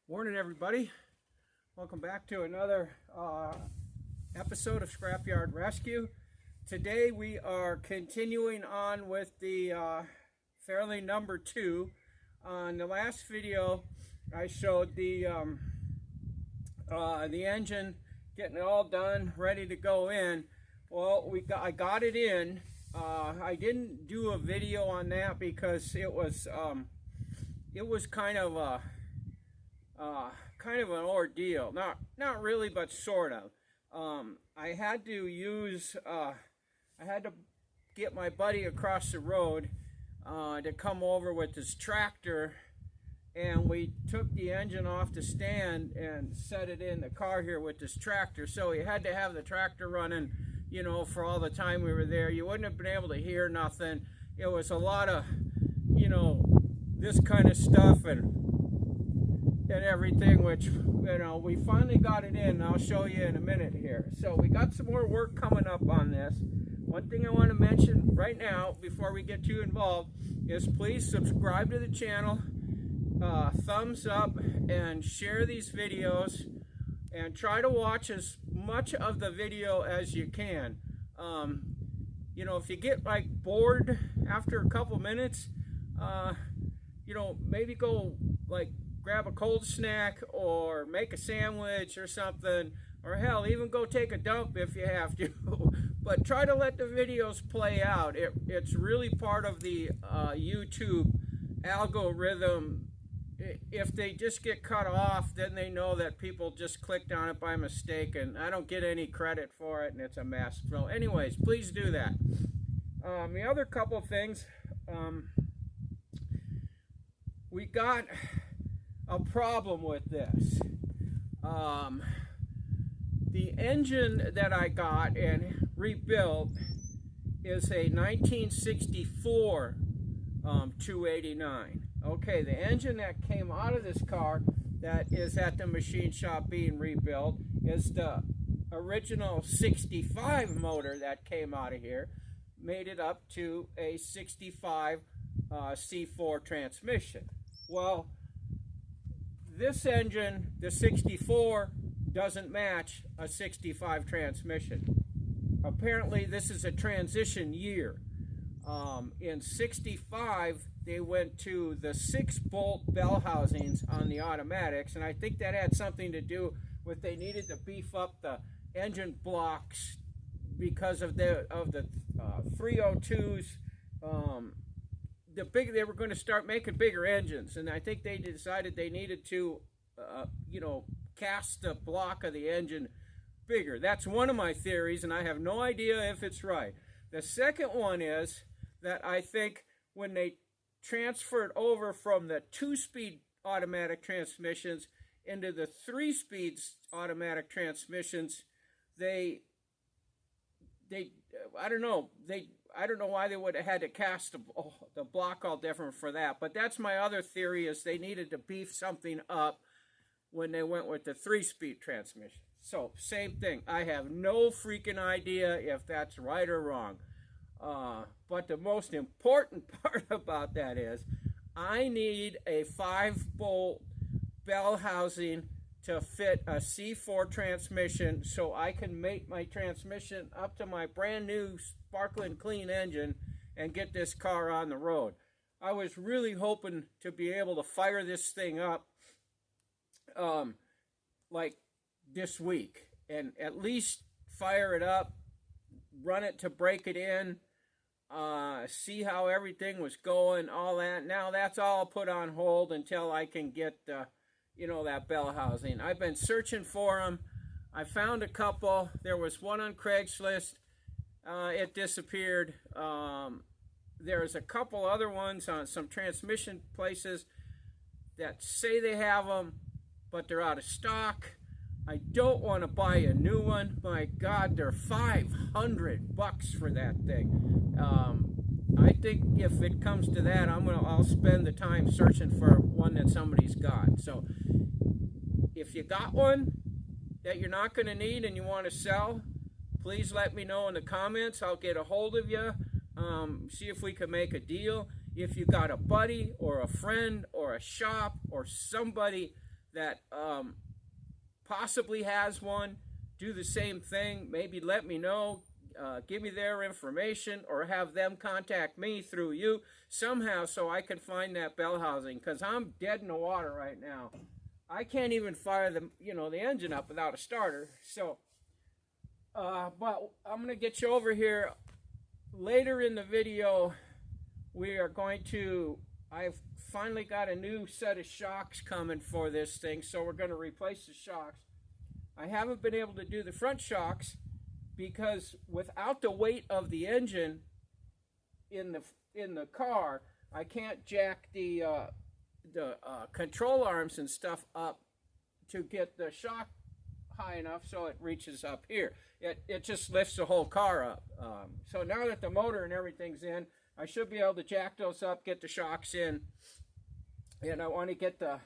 Morning, everybody. Welcome back to another episode of Scrapyard Rescue. Today we are continuing on with the fairlane number 2. On the last video, I showed the engine, getting it all done, ready to go in. Well, I got it in. I didn't do a video on that because it was kind of an ordeal. Not really, but sort of. I had to get my buddy across the road to come over with his tractor, and we took the engine off the stand and set it in the car here with this tractor. So we had to have the tractor running, you know, for all the time we were there. You wouldn't have been able to hear nothing. It was a lot of, you know, this kind of stuff and everything, which, you know, we finally got it in. I'll show you in a minute here. So we got some more work coming up on this. One thing I want to mention right now before we get too involved is please subscribe to the channel, thumbs up, and share these videos, and try to watch as much of the video as you can. You know, if you get like bored after a couple minutes, you know, maybe go like grab a cold snack or make a sandwich or something, or hell, even go take a dump if you have to. But try to let the videos play out. It's really part of the YouTube algorithm. If they just get cut off, then they know that people just clicked on it by mistake, and I don't get any credit for it, and it's a mess. So anyways, please do that. The other couple of things, we got a problem with this. The engine that I got and rebuilt is a 1964 289. Okay, the engine that came out of this car that is at the machine shop being rebuilt is the original 65 motor that came out of here, made it up to a 65 C4 transmission. Well, this engine, the 64, doesn't match a 65 transmission. Apparently this is a transition year. In 65, they went to the 6-bolt bell housings on the automatics, and I think that had something to do with they needed to beef up the engine blocks because of the 302s. They were going to start making bigger engines, and I think they decided they needed to, you know, cast the block of the engine bigger. That's one of my theories, and I have no idea if it's right. The second one is that I think when they transferred over from the 2-speed automatic transmissions into the 3-speed automatic transmissions, I don't know why they would have had to cast the block all different for that. But that's my other theory, is they needed to beef something up when they went with the 3-speed transmission. So, same thing. I have no freaking idea if that's right or wrong. But the most important part about that is I need a 5-bolt bell housing to fit a C4 transmission so I can make my transmission up to my brand new sparkling clean engine and get this car on the road. I was really hoping to be able to fire this thing up like this week, and at least fire it up, run it to break it in, see how everything was going, all that. Now that's all put on hold until I can get you know, that bell housing. I've been searching for them. I found a couple. There was one on Craigslist. It disappeared. There's a couple other ones on some transmission places that say they have them, but they're out of stock. I don't want to buy a new one. My God, they're $500 for that thing. I think if it comes to that, I'll spend the time searching for one that somebody's got. So if you got one that you're not going to need and you want to sell, please let me know in the comments. I'll get a hold of you, see if we can make a deal. If you got a buddy or a friend or a shop or somebody that possibly has one do the same thing, maybe let me know, give me their information, or have them contact me through you somehow so I can find that bell housing, because I'm dead in the water right now. I can't even fire the engine up without a starter. So but I'm going to get you over here later in the video. We are going to, I've finally got a new set of shocks coming for this thing, so we're going to replace the shocks. I haven't been able to do the front shocks because without the weight of the engine in the car, I can't jack the control arms and stuff up to get the shock high enough so it reaches up here. It just lifts the whole car up. So now that the motor and everything's in, I should be able to jack those up, get the shocks in, and I want to get the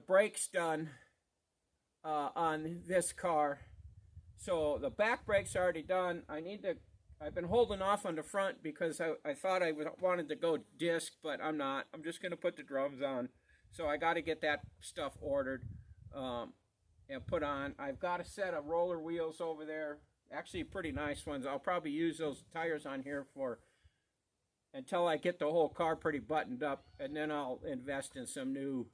brakes done on this car. So the back brakes are already done. I've been holding off on the front because I thought I wanted to go disc, but I'm not. I'm just going to put the drums on. So I got to get that stuff ordered and put on. I've got a set of roller wheels over there. Actually, pretty nice ones. I'll probably use those tires on here until I get the whole car pretty buttoned up, and then I'll invest in some new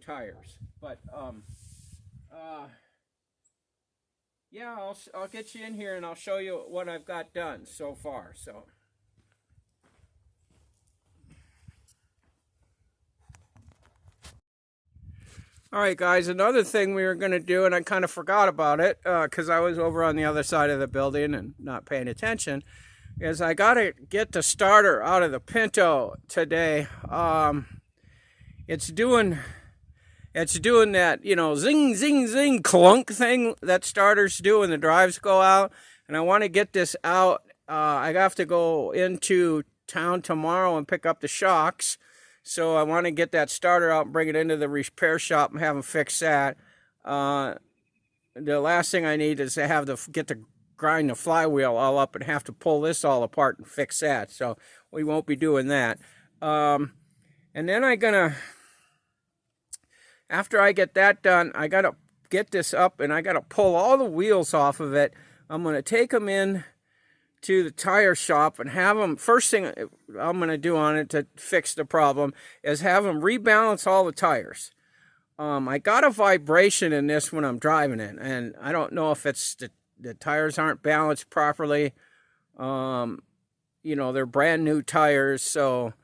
tires. But yeah, I'll get you in here and I'll show you what I've got done so far. So all right, guys, another thing we were going to do, and I kind of forgot about it because I was over on the other side of the building and not paying attention, is I got to get the starter out of the Pinto today. It's doing that, zing, zing, zing, clunk thing that starters do when the drives go out. And I want to get this out. I have to go into town tomorrow and pick up the shocks. So I want to get that starter out and bring it into the repair shop and have them fix that. The last thing I need is to have to grind the flywheel all up and have to pull this all apart and fix that. So we won't be doing that. And then after I get that done, I got to get this up and I got to pull all the wheels off of it. I'm going to take them in to the tire shop and have them, first thing I'm going to do on it to fix the problem is have them rebalance all the tires. I got a vibration in this when I'm driving it, and I don't know if it's the tires aren't balanced properly. They're brand new tires, so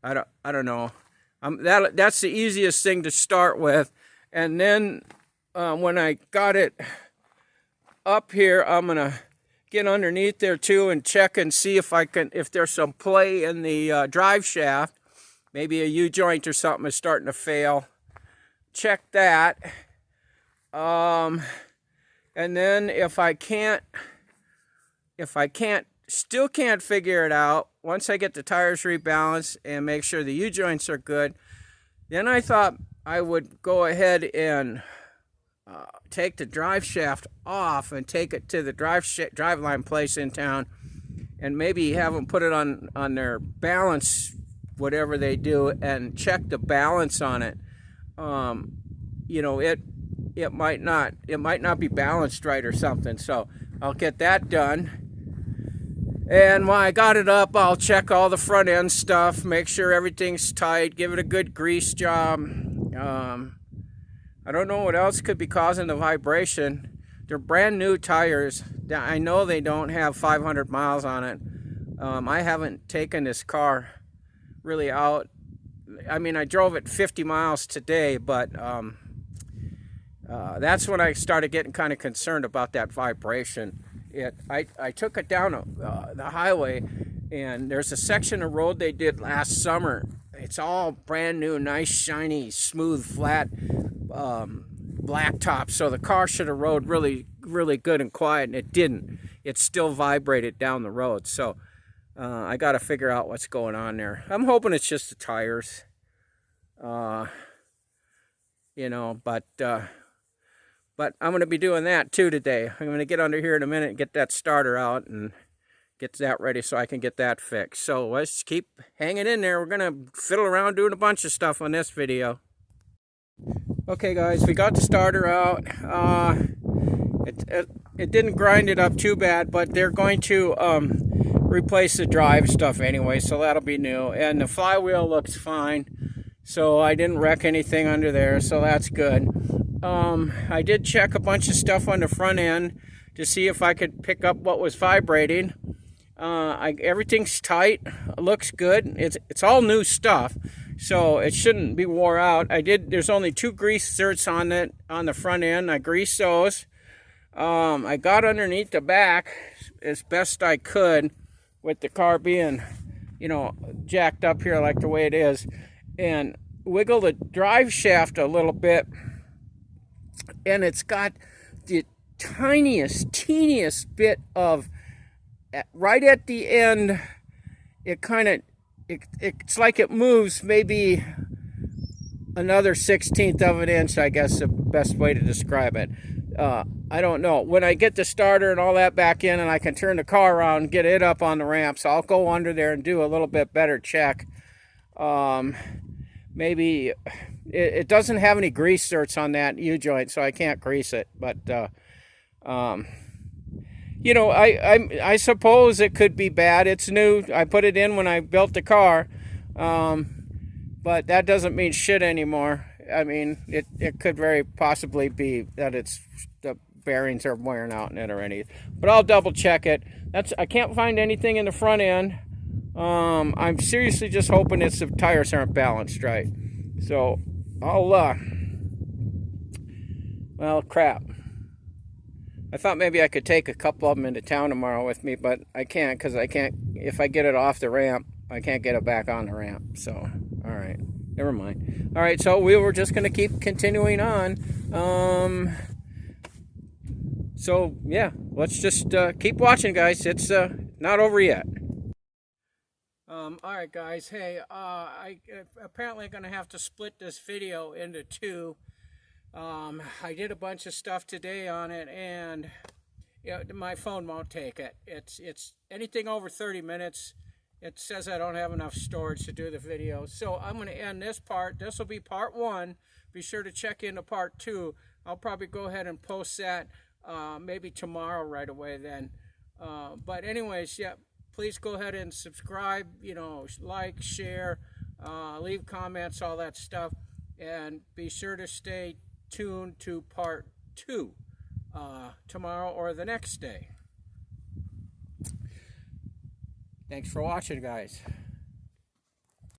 I don't know. That's the easiest thing to start with, and then when I got it up here, I'm gonna get underneath there too and check and see if there's some play in the drive shaft. Maybe a U-joint or something is starting to fail. Check that. And then if I still can't figure it out, once I get the tires rebalanced and make sure the U-joints are good, then I thought I would go ahead and take the drive shaft off and take it to the driveline place in town and maybe have them put it on their balance, whatever they do, and check the balance on it. It might not be balanced right or something, so I'll get that done. And when I got it up, I'll check all the front end stuff, make sure everything's tight, give it a good grease job. I don't know what else could be causing the vibration. They're brand new tires. I know they don't have 500 miles on it. I haven't taken this car really out. I mean, I drove it 50 miles today, but that's when I started getting kind of concerned about that vibration. I took it down the highway, and there's a section of road they did last summer. It's all brand new, nice, shiny, smooth, flat blacktop. So the car should have rode really, really good and quiet, and it didn't. It still vibrated down the road. So I got to figure out what's going on there. I'm hoping it's just the tires, but I'm going to be doing that too today. I'm going to get under here in a minute and get that starter out and get that ready so I can get that fixed. So let's keep hanging in there. We're going to fiddle around doing a bunch of stuff on this video. Okay guys, we got the starter out. It didn't grind it up too bad, but they're going to replace the drive stuff anyway, so that'll be new. And the flywheel looks fine, so I didn't wreck anything under there, so that's good. I did check a bunch of stuff on the front end to see if I could pick up what was vibrating. Everything's tight, looks good. It's all new stuff, so it shouldn't be wore out. There's only 2 grease zerts on it on the front end. I greased those. I got underneath the back as best I could with the car being, jacked up here like the way it is, and wiggle the drive shaft a little bit, and it's got the teeniest bit of, right at the end, it's like it moves maybe another 1/16 of an inch, I guess the best way to describe it. I don't know. When I get the starter and all that back in and I can turn the car around and get it up on the ramps, I'll go under there and do a little bit better check. Maybe it doesn't have any grease zerts on that U-joint, so I can't grease it. But, I suppose it could be bad. It's new. I put it in when I built the car. But that doesn't mean shit anymore. I mean, it could very possibly be that the bearings are wearing out in it or anything. But I'll double check it. I can't find anything in the front end. I'm seriously just hoping the tires aren't balanced right. So well, crap. I thought maybe I could take a couple of them into town tomorrow with me, but I can't, because if I get it off the ramp, I can't get it back on the ramp. So, all right, never mind. All right, so we were just going to keep continuing on. So, yeah, let's just keep watching, guys. It's not over yet. All right, guys. Hey, I apparently going to have to split this video into 2. I did a bunch of stuff today on it, and my phone won't take it. It's anything over 30 minutes. It says I don't have enough storage to do the video. So I'm going to end this part. This will be part 1. Be sure to check into part 2. I'll probably go ahead and post that maybe tomorrow right away then. But anyways, yeah, please go ahead and subscribe, like, share, leave comments, all that stuff. And be sure to stay tuned to part 2 tomorrow or the next day. Thanks for watching, guys.